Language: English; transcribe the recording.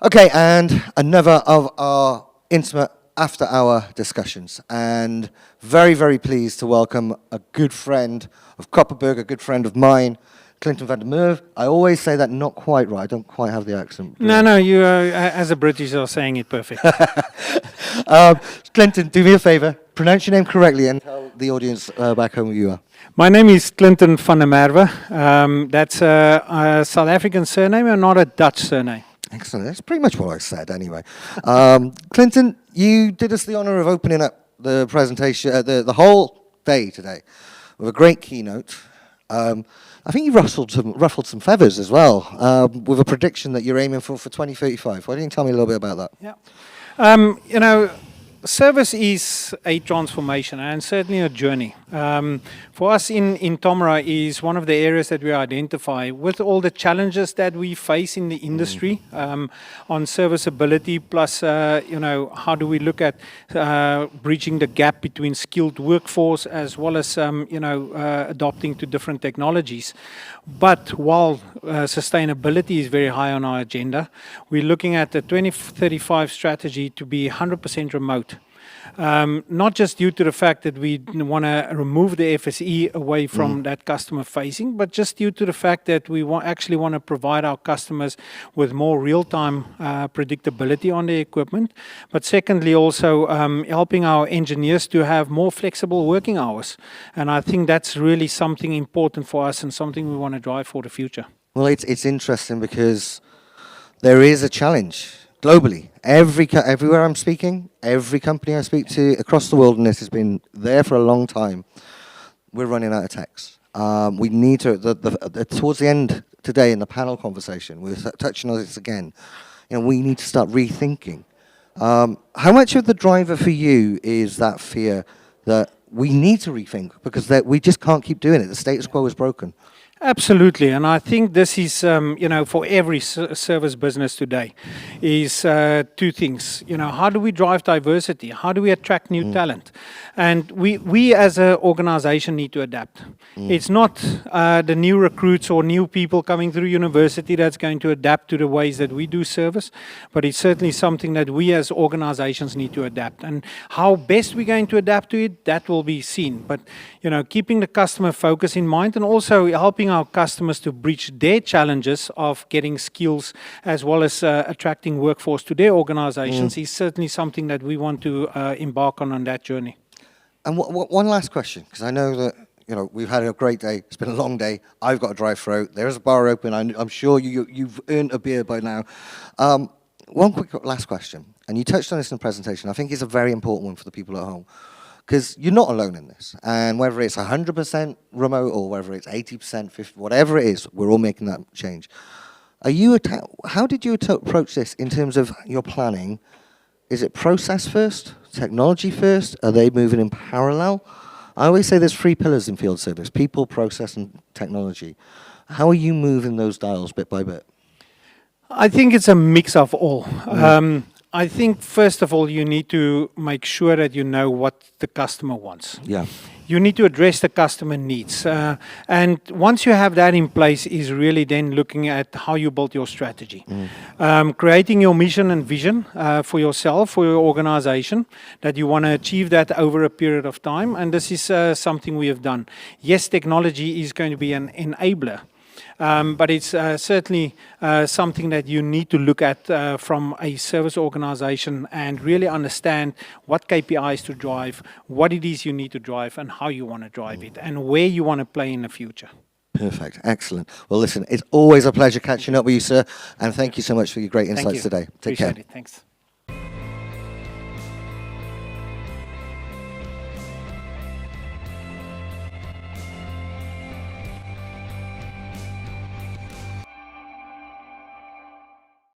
Okay, and another of our intimate after-hour discussions, and very, very pleased to welcome a good friend of Copperberg, a good friend of mine, Clinten van der Merwe. I always say that not quite right. I don't quite have the accent. No, you as a British are saying it perfect. Clinten, do me a favor, pronounce your name correctly and tell the audience back home who you are. My name is Clinten van der Merwe. That's a South African surname and not a Dutch surname. Excellent. That's pretty much what I said anyway. Clinten, you did us the honor of opening up the presentation, the whole day today with a great keynote. I think you ruffled some feathers as well with a prediction that you're aiming for 2035. Why don't you tell me a little bit about that? Yeah. Service is a transformation and certainly a journey. For us in Tomra is one of the areas that we identify with all the challenges that we face in the industry on serviceability, plus, how do we look at bridging the gap between skilled workforce as well as, adopting to different technologies. But while sustainability is very high on our agenda, we're looking at the 2035 strategy to be 100% remote. Not just due to the fact that we want to remove the FSE away from that customer facing, but just due to the fact that we actually want to provide our customers with more real-time predictability on their equipment. But secondly, also helping our engineers to have more flexible working hours. And I think that's really something important for us and something we want to drive for the future. Well, it's interesting because there is a challenge. Globally, everywhere I'm speaking, every company I speak to across the world, and this has been there for a long time, we're running out of techs. We need to, towards the end today in the panel conversation, we're touching on this again, we need to start rethinking. How much of the driver for you is that fear that we need to rethink because we just can't keep doing it? The status quo is broken. Absolutely, and I think this is, for every service business today, is two things. How do we drive diversity? How do we attract new talent? And we as an organization need to adapt. It's not the new recruits or new people coming through university that's going to adapt to the ways that we do service, but it's certainly something that we as organizations need to adapt. And how best we're going to adapt to it, that will be seen. But, keeping the customer focus in mind and also helping our customers to breach their challenges of getting skills as well as attracting workforce to their organizations is certainly something that we want to embark on that journey. And one last question, because I know that we've had a great day. It's been a long day. I've got to drive through. There's a bar open. I'm sure you've earned a beer by now. One quick last question, and you touched on this in the presentation. I think it's a very important one for the people at home. Because you're not alone in this, and whether it's 100% remote or whether it's 80%, 50%, whatever it is, we're all making that change. How did you approach this in terms of your planning? Is it process first, technology first? Are they moving in parallel? I always say there's three pillars in field service: people, process, and technology. How are you moving those dials bit by bit? I think it's a mix of all. I think, first of all, you need to make sure that you know what the customer wants. Yeah. You need to address the customer needs. And once you have that in place is really then looking at how you build your strategy. Creating your mission and vision for yourself, for your organization, that you want to achieve that over a period of time. And this is something we have done. Yes, technology is going to be an enabler. But it's certainly something that you need to look at from a service organization and really understand what KPIs to drive, what it is you need to drive, and how you want to drive it, and where you want to play in the future. Perfect. Excellent. Well, listen, it's always a pleasure catching up with you, sir, and thank you so much for your great insights today. Take care. Appreciate it. Thanks.